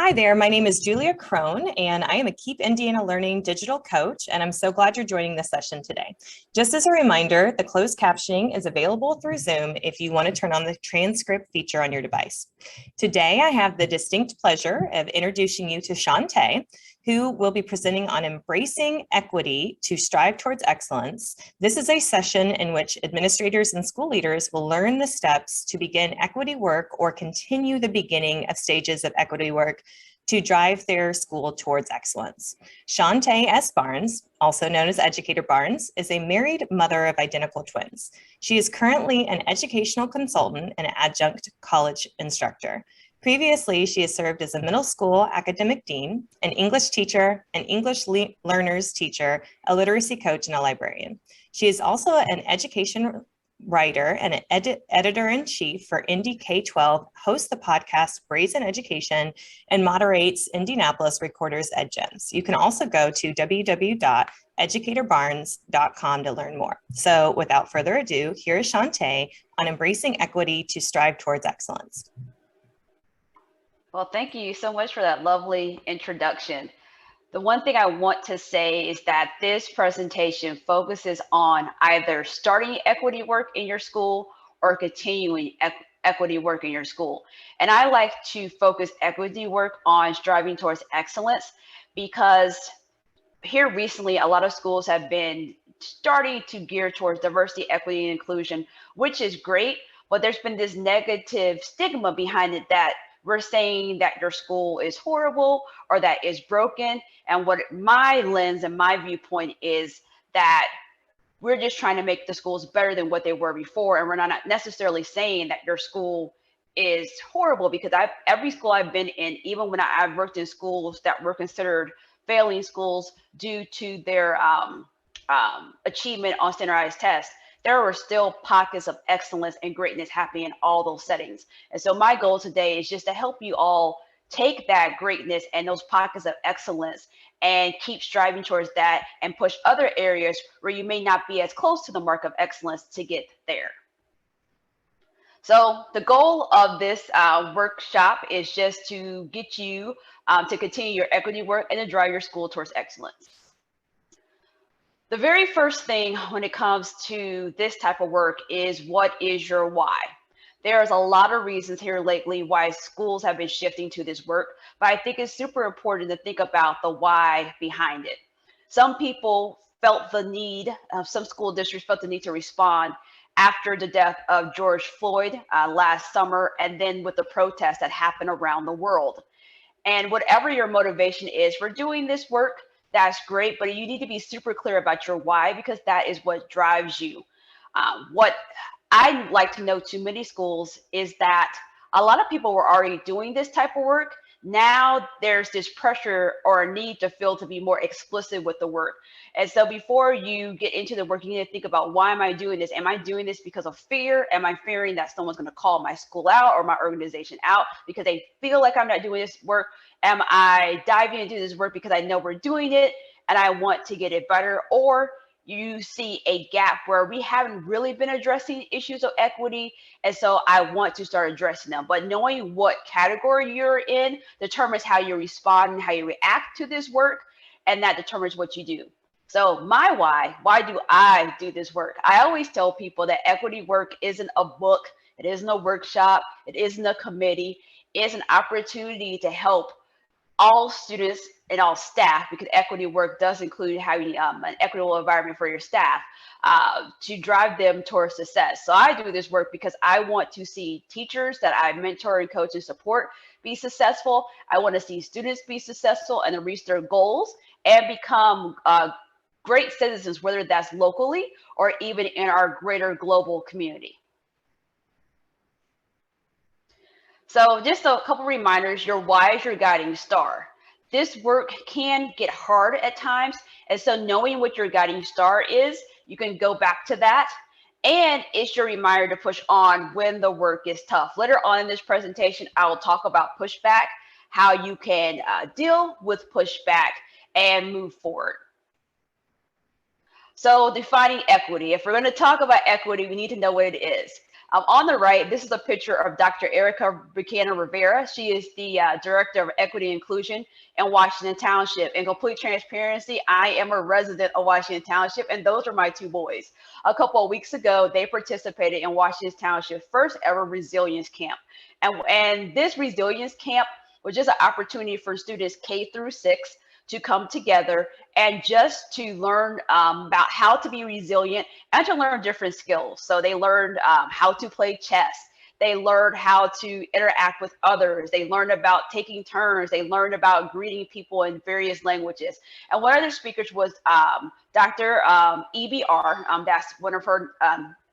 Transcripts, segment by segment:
Hi there, my name is Julia Crone, and I am a Keep Indiana Learning digital coach, and I'm so glad you're joining this session today. Just as a reminder, the closed captioning is available through Zoom if you want to turn on the transcript feature on your device. Today, I have the distinct pleasure of introducing you to Shawnta, who will be presenting on embracing equity to strive towards excellence. This is a session in which administrators and school leaders will learn the steps to begin equity work or continue the beginning of stages of equity work to drive their school towards excellence. Shawnta S. Barnes, also known as Educator Barnes, is a married mother of identical twins. She is currently an educational consultant and adjunct college instructor. Previously, she has served as a middle school academic dean, an English teacher, an English learners teacher, a literacy coach, and a librarian. She is also an education writer and an editor-in-chief for Indy K-12, hosts the podcast Brazen Education, and moderates Indianapolis Recorders EdGems. You can also go to www.educatorbarnes.com to learn more. So without further ado, here is Shawnta on embracing equity to strive towards excellence. Well, thank you so much for that lovely introduction. The one thing I want to say is that this presentation focuses on either starting equity work in your school or continuing equity work in your school. And I like to focus equity work on striving towards excellence because here recently, a lot of schools have been starting to gear towards diversity, equity, and inclusion, which is great, but there's been this negative stigma behind it that we're saying that your school is horrible or that is broken. And what my lens and my viewpoint is that we're just trying to make the schools better than what they were before. And we're not necessarily saying that your school is horrible, because every school I've been in, even when I've worked in schools that were considered failing schools due to their achievement on standardized tests, there were still pockets of excellence and greatness happening in all those settings. And so my goal today is just to help you all take that greatness and those pockets of excellence and keep striving towards that and push other areas where you may not be as close to the mark of excellence to get there. So the goal of this workshop is just to get you to continue your equity work and to drive your school towards excellence. The very first thing when it comes to this type of work is, what is your why? There's a lot of reasons here lately why schools have been shifting to this work, but I think it's super important to think about the why behind it. Some people felt the need, some school districts felt the need to respond after the death of George Floyd last summer, and then with the protests that happened around the world. And whatever your motivation is for doing this work, that's great, but you need to be super clear about your why, because that is what drives you. What I like to know too many schools is that a lot of people were already doing this type of work. Now there's this pressure or a need to feel to be more explicit with the work. And so before you get into the work, you need to think about, why am I doing this? Am I doing this because of fear? Am I fearing that someone's going to call my school out or my organization out because they feel like I'm not doing this work? Am I diving into this work because I know we're doing it and I want to get it better? Or you see a gap where we haven't really been addressing issues of equity, and so I want to start addressing them. But knowing what category you're in determines how you respond and how you react to this work, and that determines what you do. So my why do I do this work? I always tell people that equity work isn't a book, it isn't a workshop, it isn't a committee, it's an opportunity to help all students and all staff, because equity work does include having an equitable environment for your staff to drive them towards success. So I do this work because I want to see teachers that I mentor and coach and support be successful. I want to see students be successful and reach their goals and become great citizens, whether that's locally or even in our greater global community. So just a couple reminders, your why is your guiding star. This work can get hard at times, and so knowing what your guiding star is, you can go back to that, and it's your reminder to push on when the work is tough. Later on in this presentation, I will talk about pushback, how you can deal with pushback and move forward. So defining equity. If we're going to talk about equity, we need to know what it is. On the right, this is a picture of Dr. Erica Buchanan Rivera. She is the Director of Equity and Inclusion in Washington Township. In complete transparency, I am a resident of Washington Township, and those are my two boys. A couple of weeks ago, they participated in Washington Township's first ever resilience camp. And this resilience camp was just an opportunity for students K through 6 to come together and just to learn about how to be resilient and to learn different skills. So they learned how to play chess. They learned how to interact with others. They learned about taking turns. They learned about greeting people in various languages. And one of the speakers was Dr. EBR. That's one of her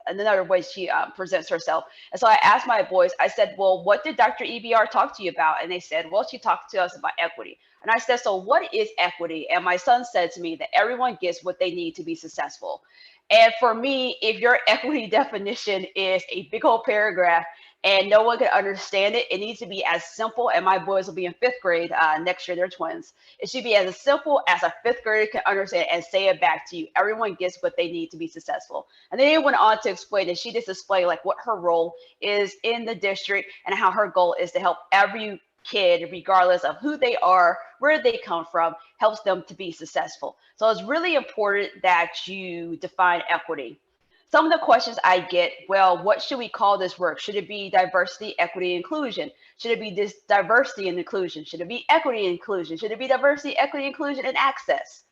another way she presents herself. And so I asked my boys, I said, well, what did Dr. EBR talk to you about? And they said, well, she talked to us about equity. And I said, so what is equity? And my son said to me that everyone gets what they need to be successful. And for me, if your equity definition is a big old paragraph and no one can understand it, it needs to be as simple. And my boys will be in 5th grade next year, they're twins. It should be as simple as a 5th grader can understand and say it back to you. Everyone gets what they need to be successful. And then it went on to explain that she just explained like what her role is in the district and how her goal is to help every kid, regardless of who they are, where they come from, helps them to be successful. So it's really important that you define equity. Some of the questions I get, well, what should we call this work? Should it be diversity, equity, inclusion? Should it be this diversity and inclusion? Should it be equity and inclusion? Should it be diversity, equity, inclusion, and access?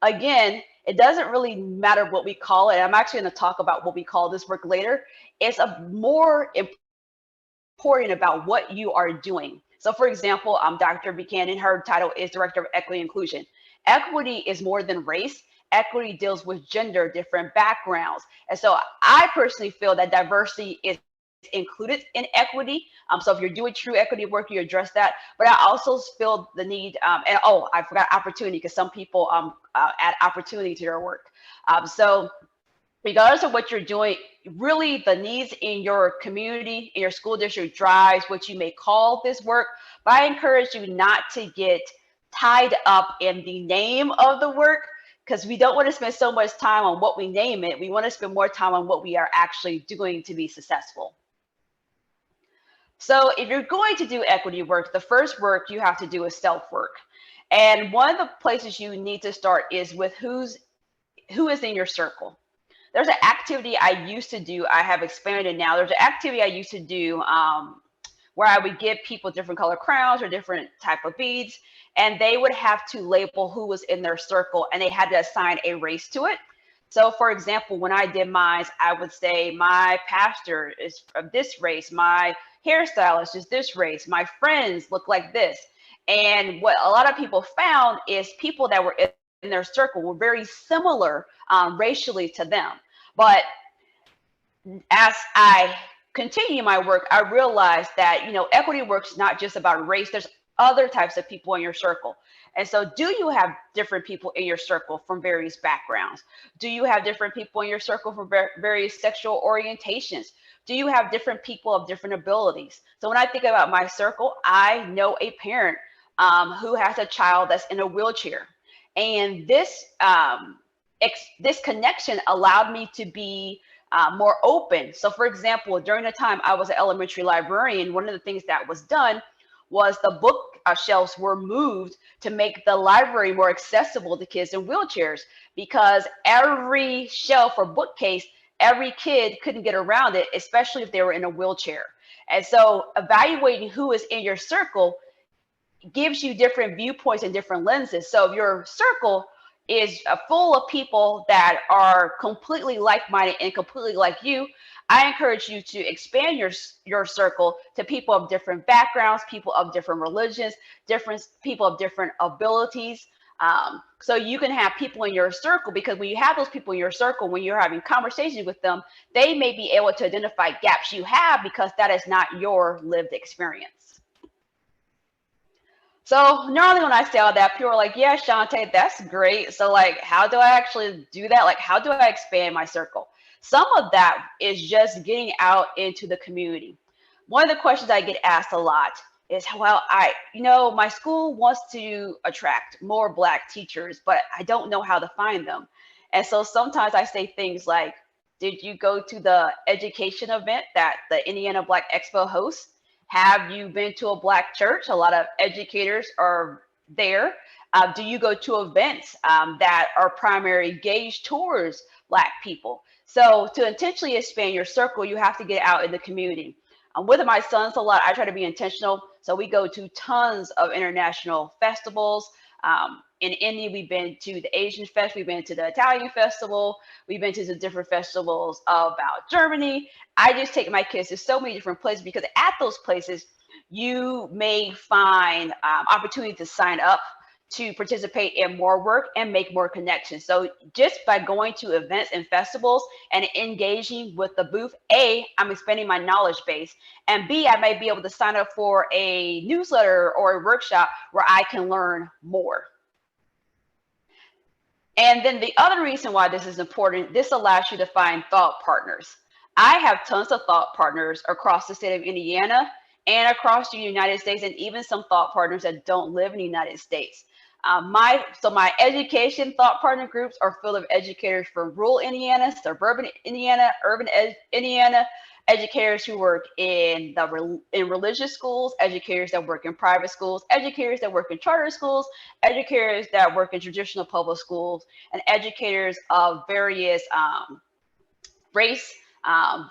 Again, it doesn't really matter what we call it. I'm actually going to talk about what we call this work later. It's more important about what you are doing. So for example, Dr. Buchanan, her title is Director of Equity and Inclusion. Equity is more than race. Equity deals with gender, different backgrounds. And so I personally feel that diversity is included in equity. So if you're doing true equity work, you address that. But I also feel the need, and oh, I forgot opportunity, because some people add opportunity to their work. So regardless of what you're doing, really the needs in your community, in your school district drives what you may call this work. But I encourage you not to get tied up in the name of the work, because we don't want to spend so much time on what we name it. We want to spend more time on what we are actually doing to be successful. So if you're going to do equity work, the first work you have to do is self-work. And one of the places you need to start is with who is in your circle. There's an activity I used to do, I have expanded now. There's an activity I used to do where I would give people different color crowns or different type of beads, and they would have to label who was in their circle, and they had to assign a race to it. So for example, when I did mine, I would say my pastor is of this race, my hairstylist is this race, my friends look like this. And what a lot of people found is people that were in their circle were very similar racially to them. But as I continue my work, I realized that, you know, equity work's not just about race. There's other types of people in your circle. And so do you have different people in your circle from various backgrounds? Do you have different people in your circle from various sexual orientations? Do you have different people of different abilities? So when I think about my circle, I know a parent who has a child that's in a wheelchair. And this connection allowed me to be more open. So for example, during the time I was an elementary librarian, one of the things that was done was the book shelves were moved to make the library more accessible to kids in wheelchairs, because every shelf or bookcase, every kid couldn't get around it, especially if they were in a wheelchair. And so evaluating who is in your circle gives you different viewpoints and different lenses. So if your circle is full of people that are completely like-minded and completely like you, I encourage you to expand your circle to people of different backgrounds, people of different religions, people of different abilities. So you can have people in your circle, because when you have those people in your circle, when you're having conversations with them, they may be able to identify gaps you have, because that is not your lived experience. So normally when I say all that, people are like, yeah, Shawnta, that's great. So like, how do I actually do that? Like, how do I expand my circle? Some of that is just getting out into the community. One of the questions I get asked a lot is, well, my school wants to attract more Black teachers, but I don't know how to find them. And so sometimes I say things like, Did you go to the education event that the Indiana Black Expo hosts? Have you been to a Black church? A lot of educators are there. Do you go to events that are primarily gauged towards Black people? So to intentionally expand your circle, you have to get out in the community. With my sons a lot, I try to be intentional. So we go to tons of international festivals. In India, we've been to the Asian Fest, we've been to the Italian Festival, we've been to the different festivals about Germany. I just take my kids to so many different places because at those places, you may find opportunity to sign up to participate in more work and make more connections. So just by going to events and festivals and engaging with the booth, A, I'm expanding my knowledge base, and B, I might be able to sign up for a newsletter or a workshop where I can learn more. And then the other reason why this is important, this allows you to find thought partners. I have tons of thought partners across the state of Indiana and across the United States, and even some thought partners that don't live in the United States. My education thought partner groups are full of educators from rural Indiana, suburban Indiana, urban Indiana, educators who work in religious schools, educators that work in private schools, educators that work in charter schools, educators that work in traditional public schools, and educators of various race,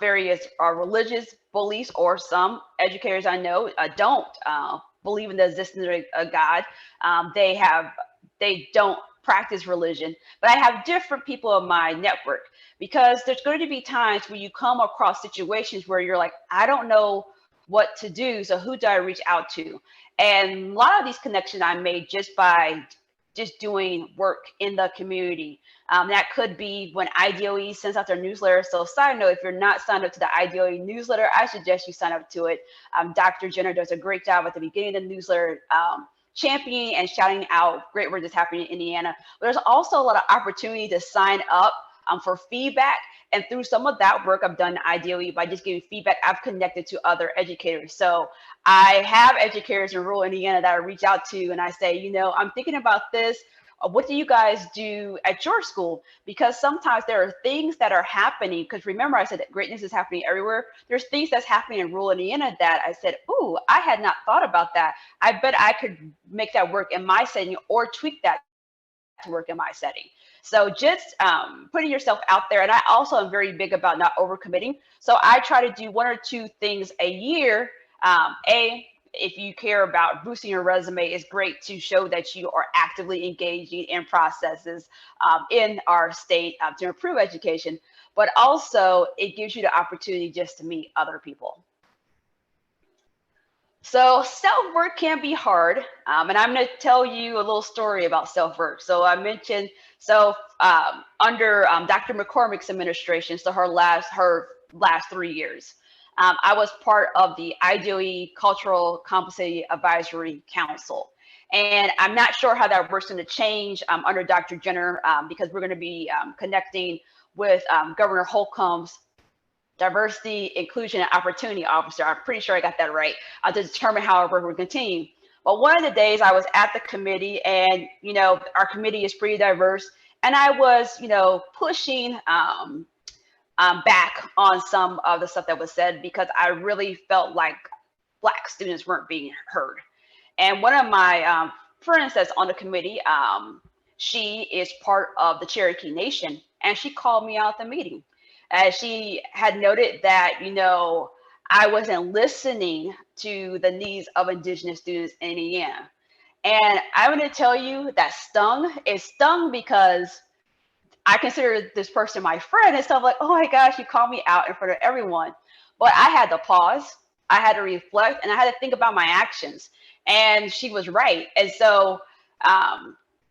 various religious beliefs, or some educators I know don't believe in the existence of a God. They don't practice religion, but I have different people in my network because there's going to be times when you come across situations where you're like, I don't know what to do. So who do I reach out to? And a lot of these connections I made just by just doing work in the community. That could be when IDOE sends out their newsletter. So side note, if you're not signed up to the IDOE newsletter, I suggest you sign up to it. Dr. Jenner does a great job at the beginning of the newsletter, championing and shouting out great work that's happening in Indiana. But there's also a lot of opportunity to sign up for feedback. And through some of that work I've done ideally by just giving feedback, I've connected to other educators. So I have educators in rural Indiana that I reach out to and I say, you know, I'm thinking about this. What do you guys do at your school? Because sometimes there are things that are happening. Because remember, I said that greatness is happening everywhere. There's things that's happening in rural Indiana that I said, ooh, I had not thought about that. I bet I could make that work in my setting or tweak that to work in my setting. So just putting yourself out there. And I also am very big about not overcommitting. So I try to do 1 or 2 things a year. If you care about boosting your resume, it's great to show that you are actively engaging in processes in our state to improve education. But also it gives you the opportunity just to meet other people. So self-work can be hard, and I'm going to tell you a little story about self-work. So I mentioned, under Dr. McCormick's administration, so her last 3 years, I was part of the IDOE Cultural Competency Advisory Council. And I'm not sure how that works going to change under Dr. Jenner because we're going to be connecting with Governor Holcomb's Diversity, Inclusion, and Opportunity Officer. I'm pretty sure I got that right, to determine how our work will continue. But one of the days I was at the committee, and you know, our committee is pretty diverse, and I was, you know, pushing back on some of the stuff that was said because I really felt like Black students weren't being heard. And one of my friends that's on the committee, she is part of the Cherokee Nation, and she called me out at the meeting. She had noted that, you know, I wasn't listening to the needs of Indigenous students in Indiana. And I'm going to tell you that stung. It stung because I consider this person my friend and stuff like, oh my gosh, you called me out in front of everyone. But I had to pause, I had to reflect, and I had to think about my actions. And she was right. And so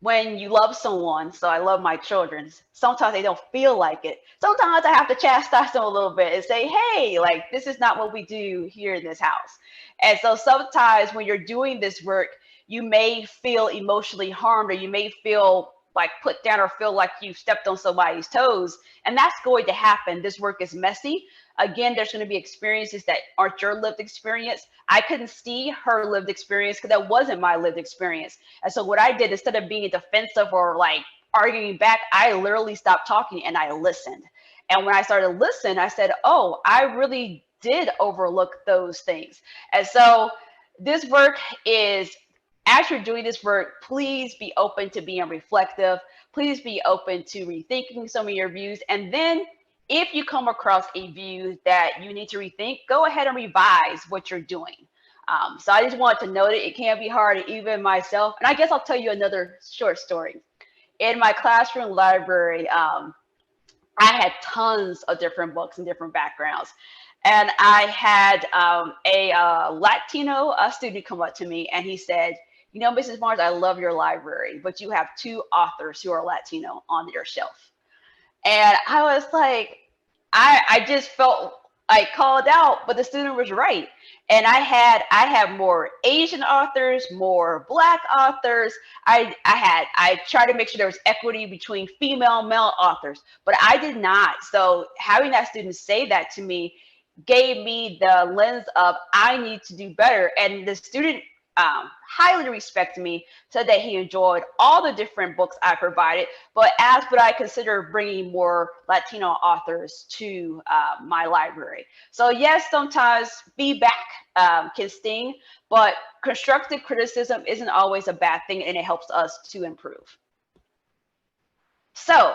when you love someone, so I love my children, sometimes they don't feel like it. Sometimes I have to chastise them a little bit and say, hey, like, this is not what we do here in this house. And so sometimes when you're doing this work, you may feel emotionally harmed, or you may feel like put down, or feel like you stepped on somebody's toes. And that's going to happen. This work is messy. Again, there's going to be experiences that aren't your lived experience. I couldn't see her lived experience because that wasn't my lived experience. And so what I did, instead of being defensive or like arguing back, I literally stopped talking and I listened. And when I started to listen, I said, oh, I really did overlook those things. And so this work is, as you're doing this work, please be open to being reflective. Please be open to rethinking some of your views. And then if you come across a view that you need to rethink, go ahead and revise what you're doing. So I just wanted to note it. It can be hard, even myself. And I guess I'll tell you another short story. In my classroom library, I had tons of different books and different backgrounds. And I had a Latino student come up to me and he said, you know, Mrs. Barnes, I love your library, but you have two authors who are Latino on your shelf. And I was like, I just felt like called out, but the student was right. And I had more Asian authors, more Black authors. I tried to make sure there was equity between female and male authors, but I did not. So having that student say that to me gave me the lens of I need to do better. And the student highly respected me, said that he enjoyed all the different books I provided, but asked would I consider bringing more Latino authors to my library. So yes, sometimes feedback can sting, but constructive criticism isn't always a bad thing, and it helps us to improve. So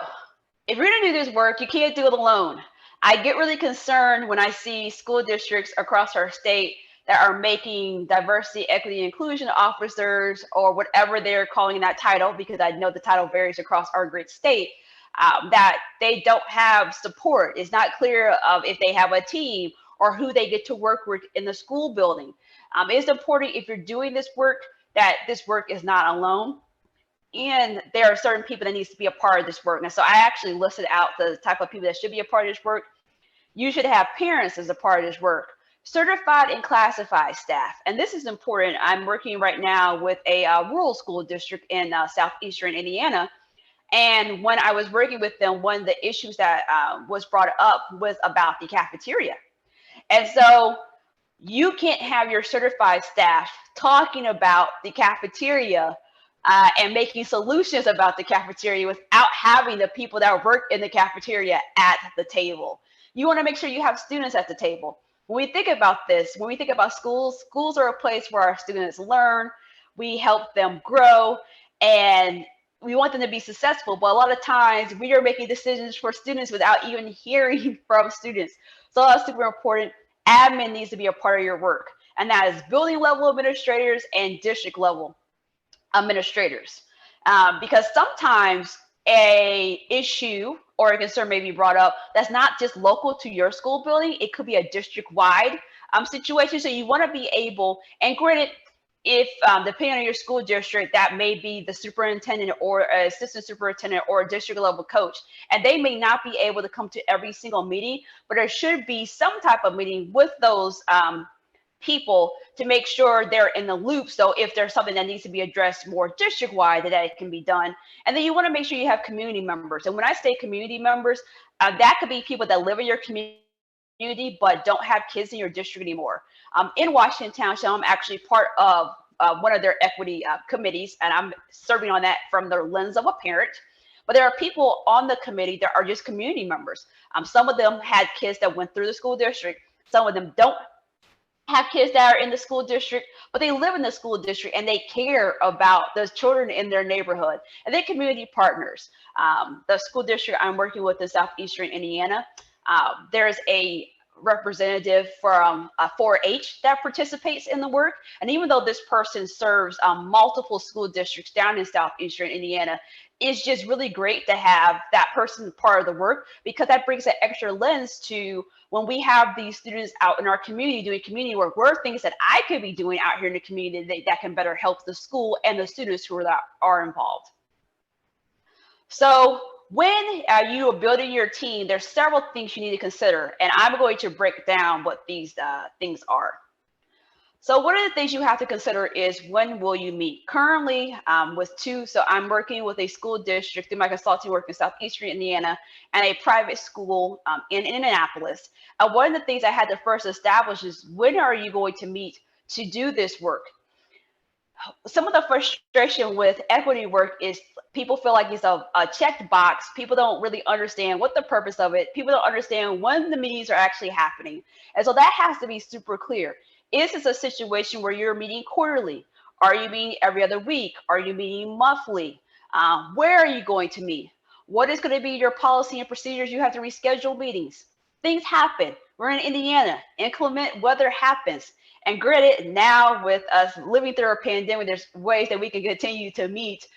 if you're going to do this work, you can't do it alone. I get really concerned when I see school districts across our state that are making diversity, equity, inclusion officers, or whatever they're calling that title, because I know the title varies across our great state, that they don't have support. It's not clear of if they have a team or who they get to work with in the school building. It's important if you're doing this work that this work is not alone. And there are certain people that needs to be a part of this work. And so I actually listed out the type of people that should be a part of this work. You should have parents as a part of this work, certified and classified staff. And this is important. I'm working right now with a rural school district in southeastern Indiana. And when I was working with them, one of the issues that was brought up was about the cafeteria. And so you can't have your certified staff talking about the cafeteria and making solutions about the cafeteria without having the people that work in the cafeteria at the table. You want to make sure you have students at the table. When we think about this, when we think about schools, schools are a place where our students learn, we help them grow, and we want them to be successful. But a lot of times we are making decisions for students without even hearing from students. So that's super important. Admin needs to be a part of your work, and that is building level administrators and district level administrators, because sometimes a issue or a concern may be brought up that's not just local to your school building. It could be a district-wide situation. So you want to be able, and granted, if depending on your school district, that may be the superintendent or assistant superintendent or a district level coach, and they may not be able to come to every single meeting, but there should be some type of meeting with those people to make sure they're in the loop. So if there's something that needs to be addressed more district-wide, that it can be done. And then you want to make sure you have community members. And when I say community members, that could be people that live in your community but don't have kids in your district anymore. In Washington Township, I'm actually part of one of their equity committees, and I'm serving on that from the lens of a parent. But there are people on the committee that are just community members. Some of them had kids that went through the school district. Some of them don't have kids that are in the school district, but they live in the school district and they care about the children in their neighborhood, and they're community partners. The school district I'm working with in southeastern Indiana, there's a representative from 4-H that participates in the work. And even though this person serves multiple school districts down in southeastern Indiana, it's just really great to have that person part of the work, because that brings an extra lens to when we have these students out in our community doing community work. What are things that I could be doing out here in the community that can better help the school and the students who are involved? So when you are building your team, there's several things you need to consider, and I'm going to break down what these things are. So one of the things you have to consider is, when will you meet? Currently with two, so I'm working with a school district through my consulting work in southeastern Indiana and a private school in Indianapolis. And one of the things I had to first establish is, when are you going to meet to do this work? Some of the frustration with equity work is people feel like it's a checked box. People don't really understand what the purpose of it. People don't understand when the meetings are actually happening. And so that has to be super clear. Is this a situation where you're meeting quarterly? Are you meeting every other week? Are you meeting monthly? Where are you going to meet? What is going to be your policy and procedures? You have to reschedule meetings. Things happen. We're in Indiana. Inclement weather happens. And granted, now with us living through a pandemic, there's ways that we can continue to meet,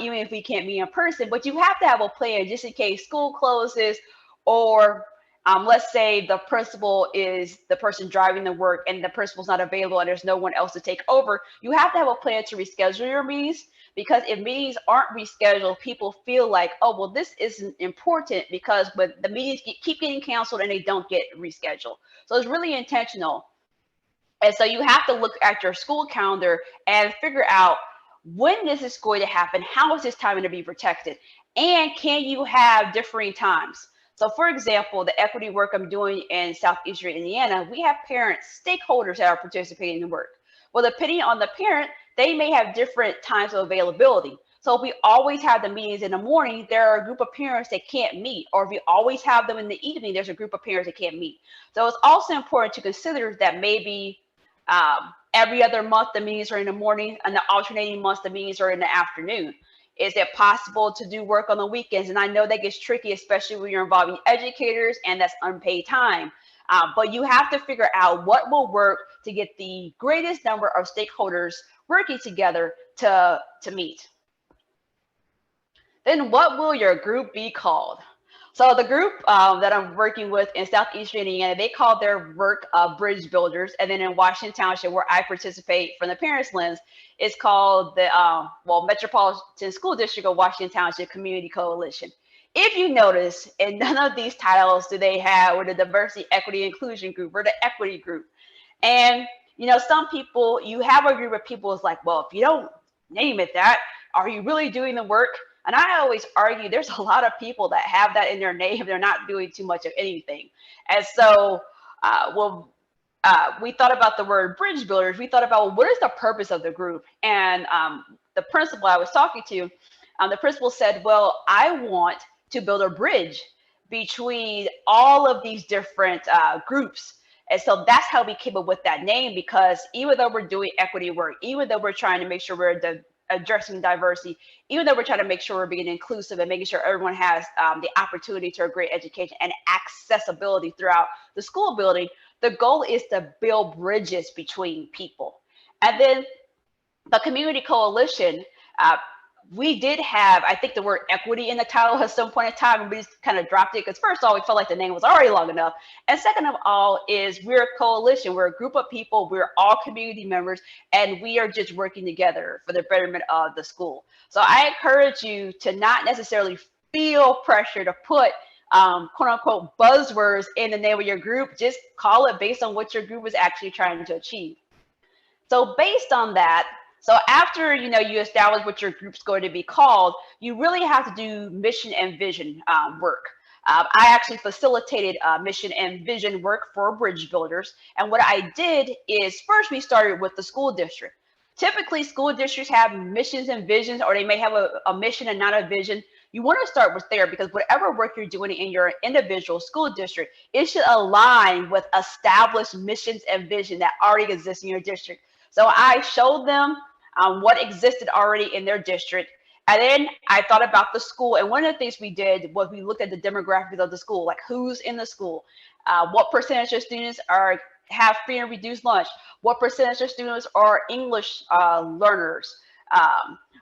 even if we can't meet in person. But you have to have a plan just in case school closes, or let's say the principal is the person driving the work and the principal's not available and there's no one else to take over. You have to have a plan to reschedule your meetings, because if meetings aren't rescheduled, people feel like, oh, well, this isn't important, because but the meetings keep getting canceled and they don't get rescheduled. So it's really intentional. And so you have to look at your school calendar and figure out when this is going to happen, how is this time going to be protected, and can you have differing times? So for example, the equity work I'm doing in Southeastern Indiana, we have parents, stakeholders that are participating in the work. Well, depending on the parent, they may have different times of availability. So if we always have the meetings in the morning, there are a group of parents that can't meet. Or if we always have them in the evening, there's a group of parents that can't meet. So it's also important to consider that maybe every other month the meetings are in the morning, and the alternating months the meetings are in the afternoon. Is it possible to do work on the weekends? And I know that gets tricky, especially when you're involving educators and that's unpaid time. But you have to figure out what will work to get the greatest number of stakeholders working together to meet. Then what will your group be called? So the group that I'm working with in Southeastern Indiana, they call their work Bridge Builders. And then in Washington Township, where I participate from the parents' lens, it's called the Metropolitan School District of Washington Township Community Coalition. If you notice, in none of these titles do they have, or the Diversity, Equity, Inclusion Group, or the Equity Group. And, you know, some people, you have a group of people is like, well, if you don't name it that, are you really doing the work? And I always argue there's a lot of people that have that in their name. They're not doing too much of anything. And so, we thought about the word bridge builders. We thought about, well, what is the purpose of the group? And the principal I was talking to, the principal said, well, I want to build a bridge between all of these different groups. And so that's how we came up with that name, because even though we're doing equity work, even though we're trying to make sure we're addressing diversity, even though we're trying to make sure we're being inclusive and making sure everyone has the opportunity to a great education and accessibility throughout the school building, the goal is to build bridges between people. And then the community coalition, we did have, I think, the word equity in the title at some point in time, and we just kind of dropped it because first of all, we felt like the name was already long enough. And second of all is we're a coalition. We're a group of people. We're all community members, and we are just working together for the betterment of the school. So I encourage you to not necessarily feel pressure to put quote unquote buzzwords in the name of your group. Just call it based on what your group is actually trying to achieve. So based on that, so after you establish what your group's going to be called, you really have to do mission and vision work. I actually facilitated mission and vision work for Bridge Builders. And what I did is first we started with the school district. Typically, school districts have missions and visions, or they may have a mission and not a vision. You want to start with there, because whatever work you're doing in your individual school district, it should align with established missions and vision that already exist in your district. So I showed them what existed already in their district. And then I thought about the school. And one of the things we did was we looked at the demographics of the school, like who's in the school, what percentage of students have free and reduced lunch, what percentage of students are English learners,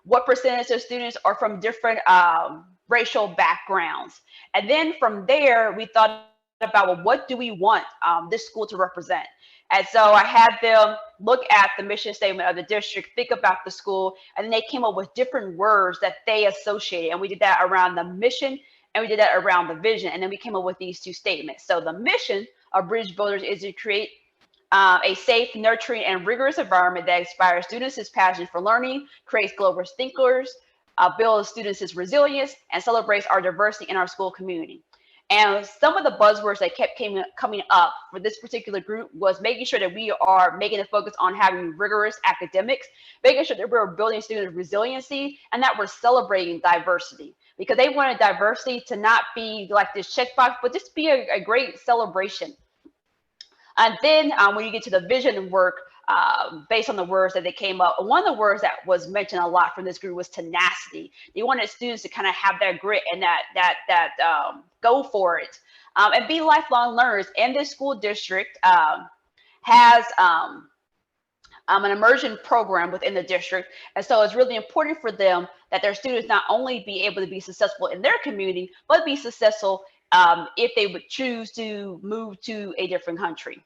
what percentage of students are from different racial backgrounds. And then from there, we thought about, well, what do we want this school to represent? And so I had them look at the mission statement of the district, think about the school, and then they came up with different words that they associated. And we did that around the mission, and we did that around the vision. And then we came up with these two statements. So the mission of Bridge Builders is to create a safe, nurturing, and rigorous environment that inspires students' passion for learning, creates global thinkers, builds students' resilience, and celebrates our diversity in our school community. And some of the buzzwords that kept coming up for this particular group was making sure that we are making a focus on having rigorous academics, making sure that we're building student resiliency, and that we're celebrating diversity, because they wanted diversity to not be like this checkbox, but just be a great celebration. And then when you get to the vision work, based on the words that they came up, one of the words that was mentioned a lot from this group was tenacity. They wanted students to kind of have that grit and that go for it, and be lifelong learners. And this school district has an immersion program within the district. And so it's really important for them that their students not only be able to be successful in their community, but be successful if they would choose to move to a different country.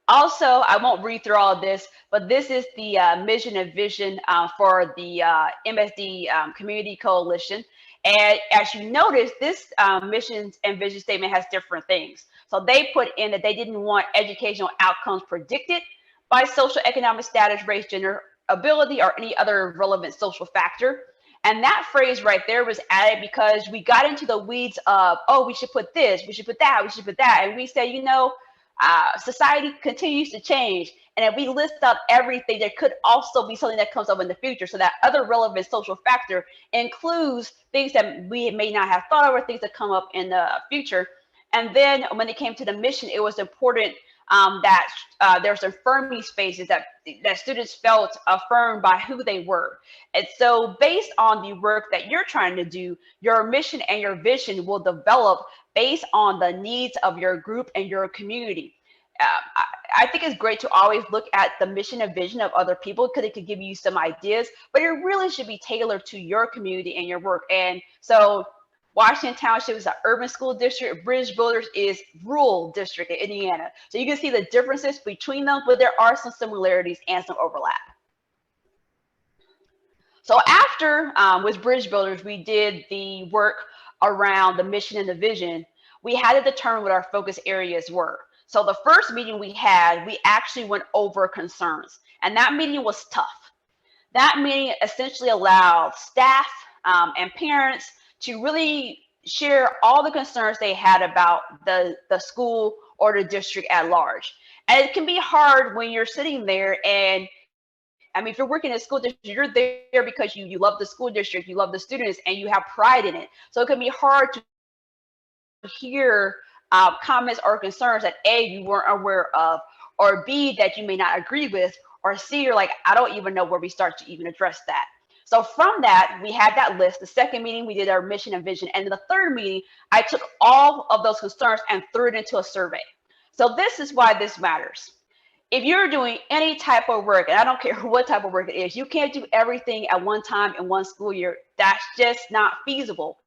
Also, I won't read through all of this, but this is the mission and vision for the MSD Community Coalition. And as you notice, this mission and vision statement has different things. So they put in that they didn't want educational outcomes predicted by social economic status, race, gender, ability, or any other relevant social factor. And that phrase right there was added because we got into the weeds of, oh, we should put this, we should put that, we should put that. And we said, you know, society continues to change. And if we list out everything, there could also be something that comes up in the future. So that other relevant social factor includes things that we may not have thought of or things that come up in the future. And then when it came to the mission, it was important that there were some affirming spaces that students felt affirmed by who they were. And so based on the work that you're trying to do, your mission and your vision will develop based on the needs of your group and your community. I think it's great to always look at the mission and vision of other people because it could give you some ideas, but it really should be tailored to your community and your work. And so Washington Township is an urban school district. Bridge Builders is rural district in Indiana. So you can see the differences between them, but there are some similarities and some overlap. So after with Bridge Builders, we did the work around the mission and the vision. We had to determine what our focus areas were. So the first meeting we had, we actually went over concerns, and that meeting was tough. That meeting essentially allowed staff and parents to really share all the concerns they had about the school or the district at large. And it can be hard when you're sitting there, and I mean, if you're working in a school district, you're there because you love the school district, you love the students, and you have pride in it. So it can be hard to hear comments or concerns that A, you weren't aware of, or B, that you may not agree with, or C, you're like, I don't even know where we start to even address that. So from that, we had that list. The second meeting, we did our mission and vision. And in the third meeting, I took all of those concerns and threw it into a survey. So this is why this matters. If you're doing any type of work, and I don't care what type of work it is, you can't do everything at one time in one school year. That's just not feasible.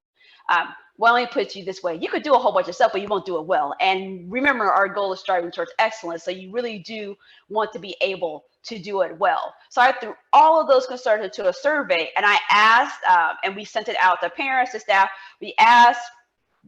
Well, let me put you this way. You could do a whole bunch of stuff, but you won't do it well. And remember, our goal is striving towards excellence. So you really do want to be able to do it well. So I threw all of those concerns into a survey, and I asked, and we sent it out to parents, to staff. We asked,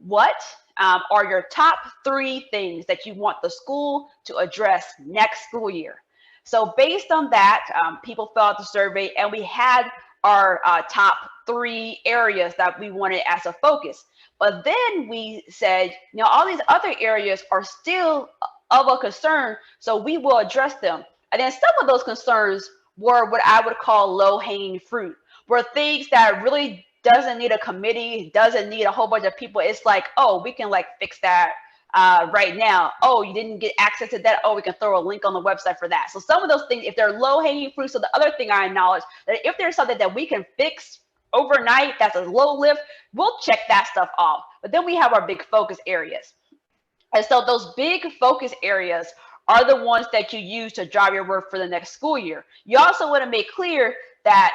what are your top 3 things that you want the school to address next school year? So based on that, people filled out the survey, and we had our top 3 areas that we wanted as a focus. But then we said, you know, all these other areas are still of a concern, so we will address them. And then some of those concerns were what I would call low-hanging fruit, were things that really doesn't need a committee, doesn't need a whole bunch of people. It's like, oh, we can like fix that right now. Oh, you didn't get access to that. Oh, we can throw a link on the website for that. So some of those things, if they're low-hanging fruit. So the other thing I acknowledge, that if there's something that we can fix overnight, that's a low lift, we'll check that stuff off. But then we have our big focus areas. And so those big focus areas are the ones that you use to drive your work for the next school year. You also want to make clear that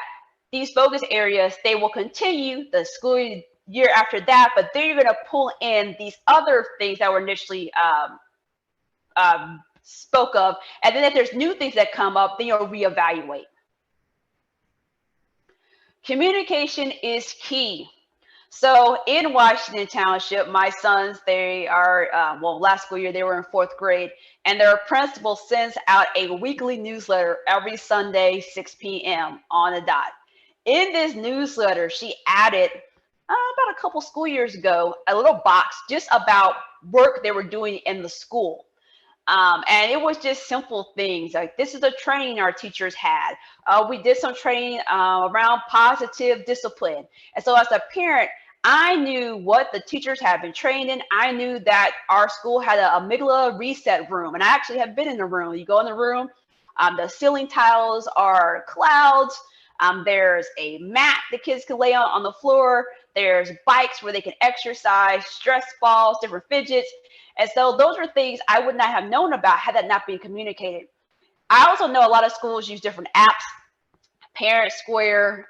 these focus areas, they will continue the school year after that, but then you're going to pull in these other things that were initially spoke of. And then if there's new things that come up, then you'll reevaluate. Communication is key. So in Washington Township, my sons, they are, well, last school year, they were in 4th grade, and their principal sends out a weekly newsletter every Sunday, 6 p.m. on the dot. In this newsletter, she added about a couple school years ago, a little box just about work they were doing in the school. And it was just simple things like this is a training our teachers had. We did some training around positive discipline. And so as a parent, I knew what the teachers had been trained in. I knew that our school had a amygdala reset room. And I actually have been in the room. You go in the room, the ceiling tiles are clouds. There's a mat the kids can lay on the floor. There's bikes where they can exercise, stress balls, different fidgets. And so those are things I would not have known about had that not been communicated. I also know a lot of schools use different apps, Parent Square,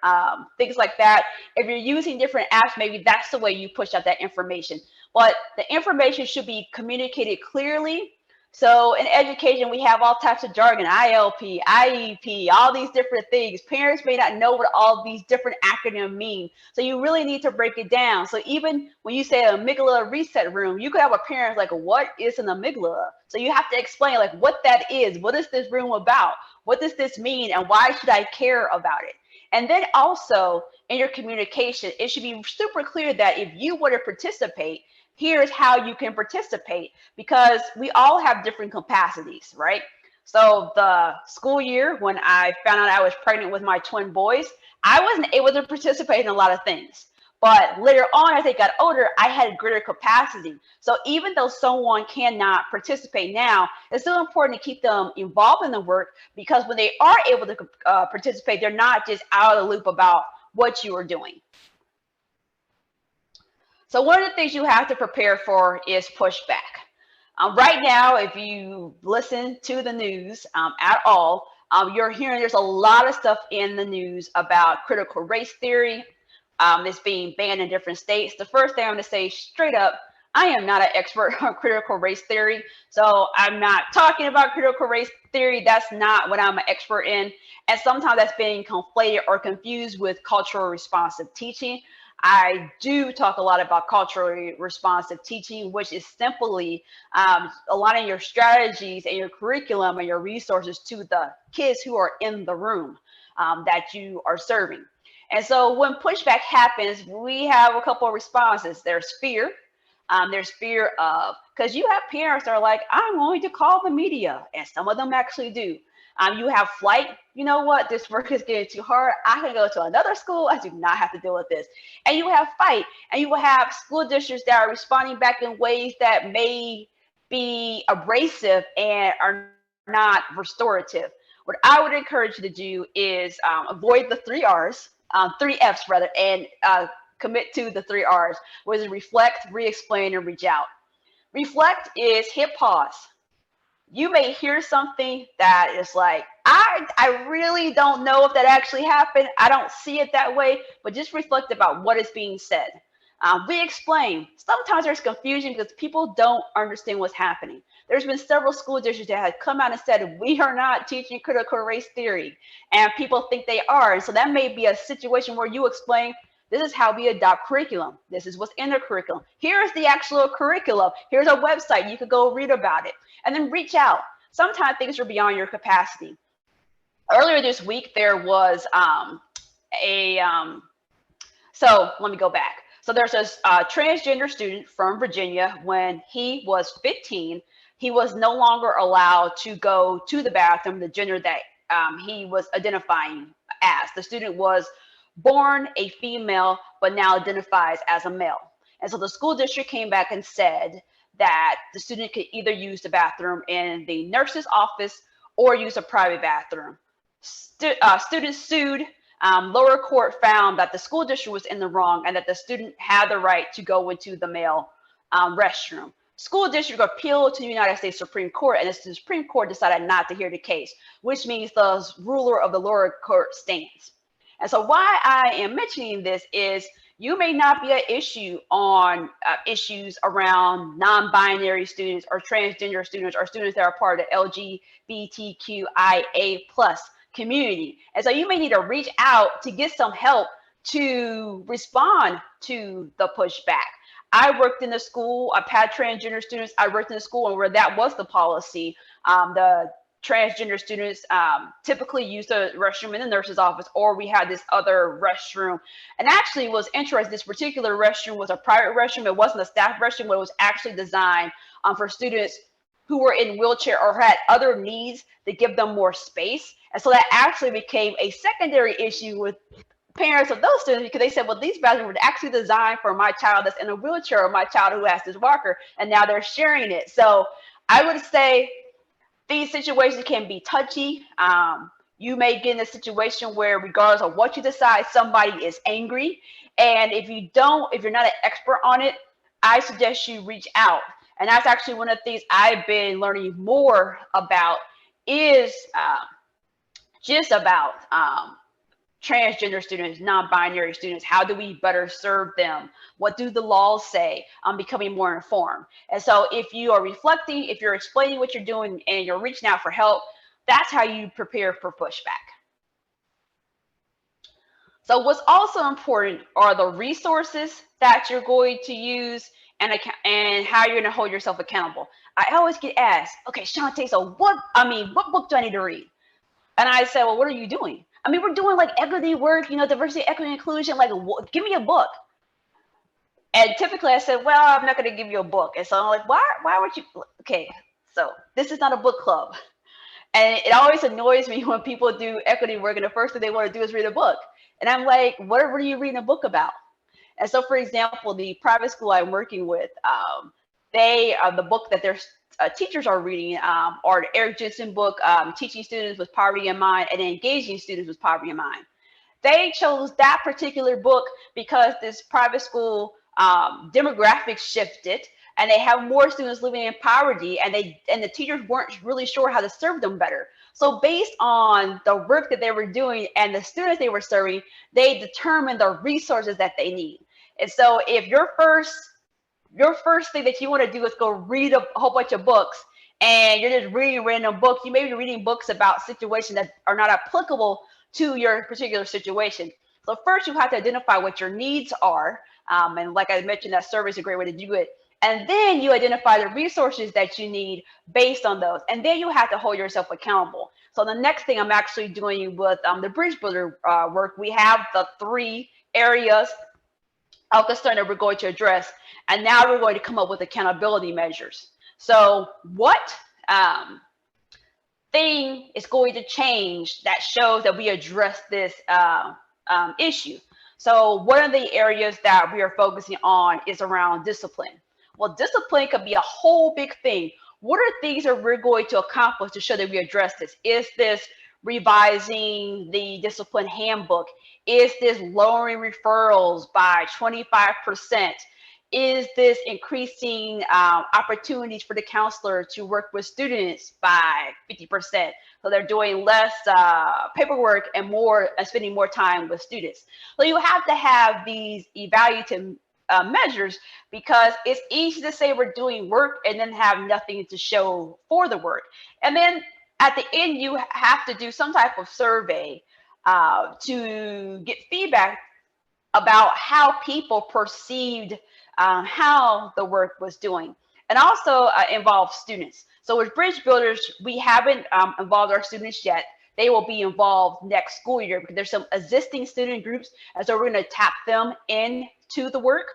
things like that. If you're using different apps, maybe that's the way you push out that information. But the information should be communicated clearly. So in education, we have all types of jargon, ILP, IEP, all these different things. Parents may not know what all these different acronyms mean. So you really need to break it down. So even when you say amygdala reset room, you could have a parent like, what is an amygdala? So you have to explain like what that is. What is this room about? What does this mean? And why should I care about it? And then also in your communication, it should be super clear that if you want to participate, here's how you can participate, because we all have different capacities, right? So the school year when I found out I was pregnant with my twin boys, I wasn't able to participate in a lot of things. But later on, as they got older, I had greater capacity. So even though someone cannot participate now, it's still important to keep them involved in the work, because when they are able to participate, they're not just out of the loop about what you are doing. So one of the things you have to prepare for is pushback. Right now, if you listen to the news at all, you're hearing there's a lot of stuff in the news about critical race theory. It's being banned in different states. The first thing I'm going to say straight up, I am not an expert on critical race theory. So I'm not talking about critical race theory. That's not what I'm an expert in. And sometimes that's being conflated or confused with cultural responsive teaching. I do talk a lot about culturally responsive teaching, which is simply aligning your strategies and your curriculum and your resources to the kids who are in the room that you are serving. And so when pushback happens, we have a couple of responses. There's fear. There's fear of, because you have parents that are like, I'm going to call the media. And some of them actually do. You have flight. You know what? This work is getting too hard. I can go to another school. I do not have to deal with this. And you have fight. And you will have school districts that are responding back in ways that may be abrasive and are not restorative. What I would encourage you to do is avoid the 3 R's, 3 F's rather, and commit to the 3 R's, which is reflect, re-explain, and reach out. Reflect is hit pause. You may hear something that is like, I really don't know if that actually happened. I don't see it that way, but just reflect about what is being said. Re-explain. Sometimes there's confusion because people don't understand what's happening. There's been several school districts that have come out and said, we are not teaching critical race theory, and people think they are. And so that may be a situation where you explain, this is how we adopt curriculum. This is what's in the curriculum. Here's the actual curriculum. Here's a website. You could go read about it. And then reach out. Sometimes things are beyond your capacity. Earlier this week, there was so let me go back. So there's a transgender student from Virginia. When he was 15, he was no longer allowed to go to the bathroom, the gender that he was identifying as. The student was born a female, but now identifies as a male. And so the school district came back and said that the student could either use the bathroom in the nurse's office or use a private bathroom. Students sued. Lower court found that the school district was in the wrong and that the student had the right to go into the male restroom. School district appealed to the United States Supreme Court, and the Supreme Court decided not to hear the case, which means the ruler of the lower court stands. And so why I am mentioning this is you may not be an issue on issues around non-binary students or transgender students or students that are part of the LGBTQIA+ community. And so you may need to reach out to get some help to respond to the pushback. I worked in the school, I've had transgender students, I worked in the school and where that was the policy, the transgender students typically use the restroom in the nurse's office, or we had this other restroom. And actually, it was interesting. This particular restroom was a private restroom. It wasn't a staff restroom, but it was actually designed for students who were in wheelchair or had other needs to give them more space. And so that actually became a secondary issue with parents of those students, because they said, well, these bathrooms were actually designed for my child that's in a wheelchair or my child who has this walker, and now they're sharing it. So I would say these situations can be touchy. You may get in a situation where, regardless of what you decide, somebody is angry. And if you're not an expert on it, I suggest you reach out. And that's actually one of the things I've been learning more about is just about transgender students, non-binary students. How do we better serve them? What do the laws say? Becoming more informed. And so if you are reflecting, if you're explaining what you're doing and you're reaching out for help, that's how you prepare for pushback. So what's also important are the resources that you're going to use and how you're going to hold yourself accountable. I always get asked, okay, Shawnta, so what book do I need to read? And I said, well, what are you doing? I mean, we're doing like equity work, diversity, equity, inclusion, like give me a book. And typically I said, well, I'm not going to give you a book. And so I'm like, why would you? Okay, so this is not a book club. And it always annoys me when people do equity work and the first thing they want to do is read a book. And I'm like, what are you reading a book about? And so, for example, the private school I'm working with, the book that their teachers are reading are the Eric Jensen book, Teaching Students with Poverty in Mind and Engaging Students with Poverty in Mind. They chose that particular book because this private school demographics shifted, and they have more students living in poverty, and the teachers weren't really sure how to serve them better. So based on the work that they were doing and the students they were serving, they determined the resources that they need. And so if your first thing that you want to do is go read a whole bunch of books, and you're just reading random books, you may be reading books about situations that are not applicable to your particular situation. So first you have to identify what your needs are. And like I mentioned, that survey is a great way to do it. And then you identify the resources that you need based on those. And then you have to hold yourself accountable. So the next thing I'm actually doing with the Bridge Builder work, we have the 3 areas of concern that we're going to address. And now we're going to come up with accountability measures. So what thing is going to change that shows that we address this issue? So one of the areas that we are focusing on is around discipline. Well, discipline could be a whole big thing. What are things that we're going to accomplish to show that we address this? Is this revising the discipline handbook? Is this lowering referrals by 25%? Is this increasing opportunities for the counselor to work with students by 50%? So they're doing less paperwork and spending more time with students. So you have to have these evaluative measures, because it's easy to say we're doing work and then have nothing to show for the work. And then at the end, you have to do some type of survey to get feedback about how people perceived how the work was doing, and also involve students. So with Bridge Builders, we haven't involved our students yet. They will be involved next school year because there's some existing student groups, and so we're going to tap them into the work.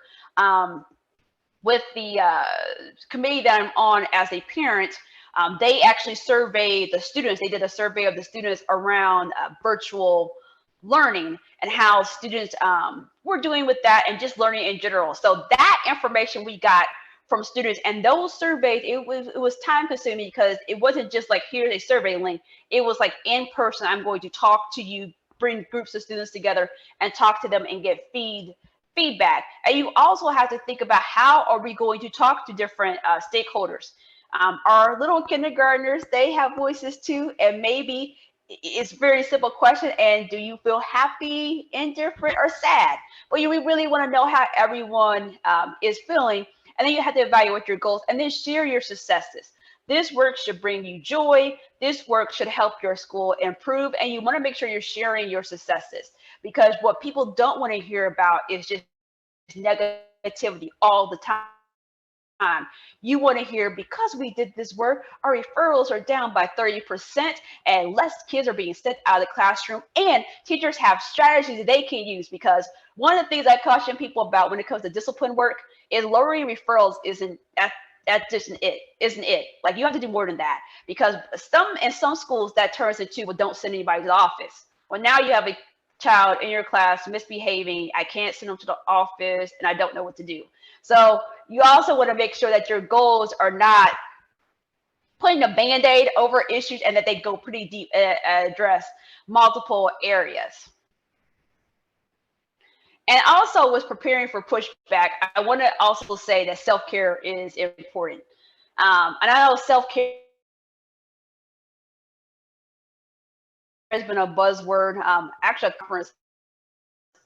With the committee that I'm on as a parent, they actually surveyed the students. They did a survey of the students around virtual learning and how students were doing with that and just learning in general. So that information we got from students, and those surveys, it was time consuming because it wasn't just like, here's a survey link. It was like in person, I'm going to talk to you, bring groups of students together and talk to them and get feedback. And you also have to think about, how are we going to talk to different stakeholders? Our little kindergartners, they have voices too, and maybe it's a very simple question. And do you feel happy, indifferent, or sad? But we really want to know how everyone is feeling. And then you have to evaluate your goals and then share your successes. This work should bring you joy. This work should help your school improve. And you want to make sure you're sharing your successes, because what people don't want to hear about is just negativity all the time. You want to hear, because we did this work, our referrals are down by 30% and less kids are being sent out of the classroom, and teachers have strategies that they can use. Because one of the things I caution people about when it comes to discipline work is lowering referrals that just isn't it. Like, you have to do more than that, because in some schools that turns into, well, don't send anybody to the office. Well, now you have a child in your class misbehaving. I can't send them to the office and I don't know what to do. So you also want to make sure that your goals are not putting a band-aid over issues, and that they go pretty deep and address multiple areas. And also, was preparing for pushback, I want to also say that self-care is important. And I know self-care has been a buzzword. Actually, a conference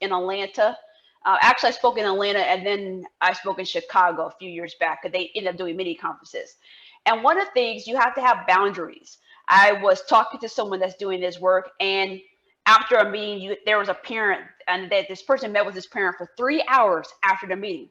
in Atlanta. Actually, I spoke in Atlanta, and then I spoke in Chicago a few years back, because they ended up doing mini conferences. And one of the things, you have to have boundaries. I was talking to someone that's doing this work, and after a meeting, there was a parent, and that this person met with this parent for 3 hours after the meeting.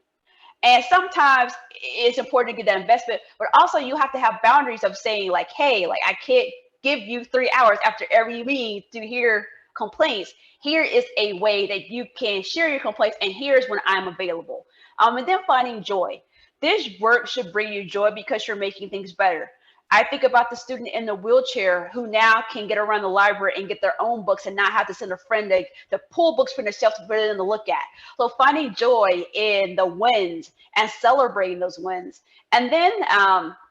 And sometimes it's important to get that investment, but also you have to have boundaries of saying, like, hey, like, I can't give you 3 hours after every meeting to hear complaints. Here is a way that you can share your complaints, and here's when I'm available. And then finding joy. This work should bring you joy because you're making things better. I think about the student in the wheelchair who now can get around the library and get their own books and not have to send a friend to pull books from the shelf to put them to look at. So finding joy in the wins and celebrating those wins. And then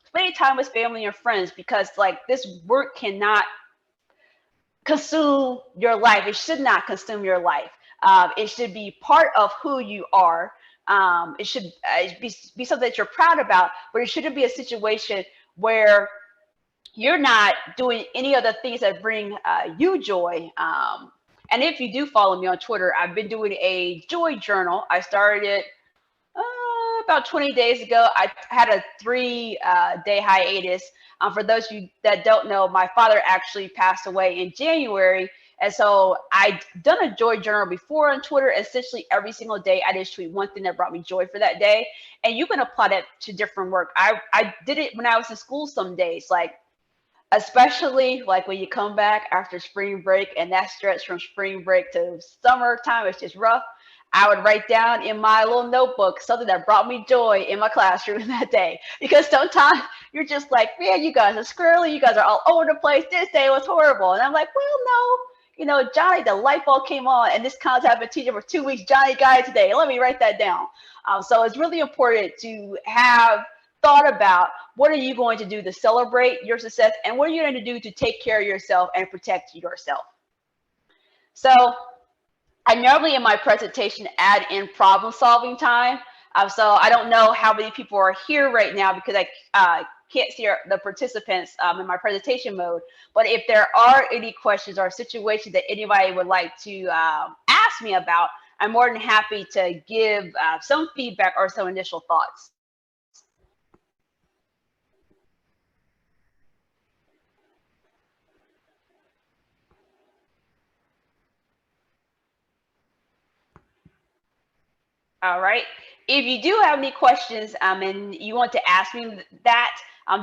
spending time with family and friends, because, like, this work cannot consume your life. It should not consume your life. It should be part of who you are. It should be something that you're proud about, but it shouldn't be a situation where you're not doing any of the things that bring you joy. And if you do follow me on Twitter, I've been doing a joy journal. I started it about 20 days ago. I had a 3-day hiatus. For those of you that don't know, my father actually passed away in January. And so I'd done a joy journal before on Twitter. Essentially every single day, I just tweet one thing that brought me joy for that day. And you can apply that to different work. I did it when I was in school some days, like, especially like when you come back after spring break, and that stretch from spring break to summertime, it's just rough. I would write down in my little notebook something that brought me joy in my classroom that day. Because sometimes you're just like, man, you guys are squirrely. You guys are all over the place. This day was horrible. And I'm like, well, no. You know, Johnny, the light bulb came on, and this concept I've been teaching for 2 weeks. Johnny got it today. Let me write that down. So it's really important to have thought about, what are you going to do to celebrate your success, and what are you going to do to take care of yourself and protect yourself. So I normally in my presentation add in problem solving time. So I don't know how many people are here right now, because I can't see the participants in my presentation mode. But if there are any questions or situations that anybody would like to ask me about, I'm more than happy to give some feedback or some initial thoughts. All right. If you do have any questions and you want to ask me that,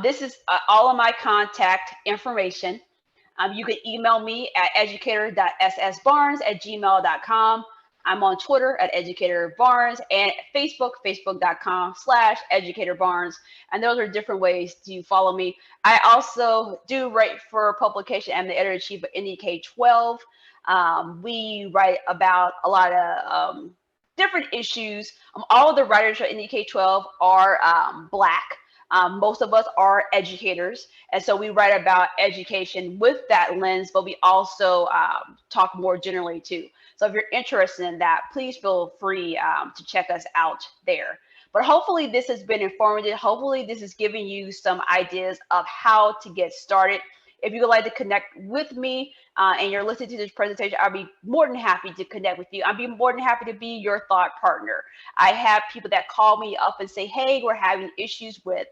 this is all of my contact information. You can email me at educator.ssbarnes@gmail.com. I'm on Twitter at educatorbarnes, and Facebook, facebook.com/educatorbarnes. And those are different ways to follow me. I also do write for publication. I'm the editor-in-chief of NEK 12. We write about a lot of different issues. All of the writers at NEK 12 are Black. Most of us are educators, and so we write about education with that lens, but we also talk more generally too. So if you're interested in that, please feel free to check us out there. But hopefully this has been informative. Hopefully this is giving you some ideas of how to get started. If you would like to connect with me and you're listening to this presentation, I'll be more than happy to connect with you. I'll be more than happy to be your thought partner. I have people that call me up and say, hey, we're having issues with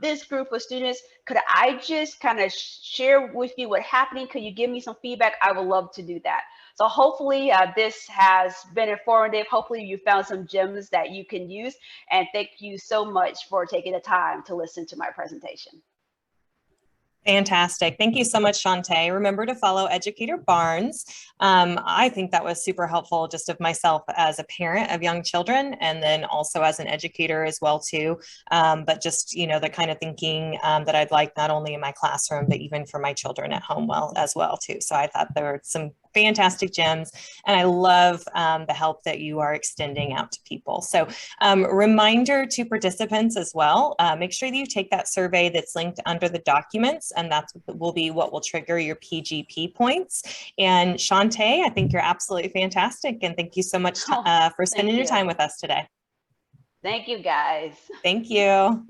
this group of students. Could I just kind of share with you what's happening? Could you give me some feedback? I would love to do that. So hopefully this has been informative. Hopefully you found some gems that you can use. And thank you so much for taking the time to listen to my presentation. Fantastic. Thank you so much, Shawnta. Remember to follow Educator Barnes. I think that was super helpful just of myself as a parent of young children and then also as an educator as well too. But just, the kind of thinking that I'd like not only in my classroom, but even for my children at home as well too. So I thought there were some fantastic gems. And I love the help that you are extending out to people. So reminder to participants as well, make sure that you take that survey that's linked under the documents, and that will be what will trigger your PGP points. And Shawnta, I think you're absolutely fantastic. And thank you so much for spending your time with us today. Thank you, guys. Thank you.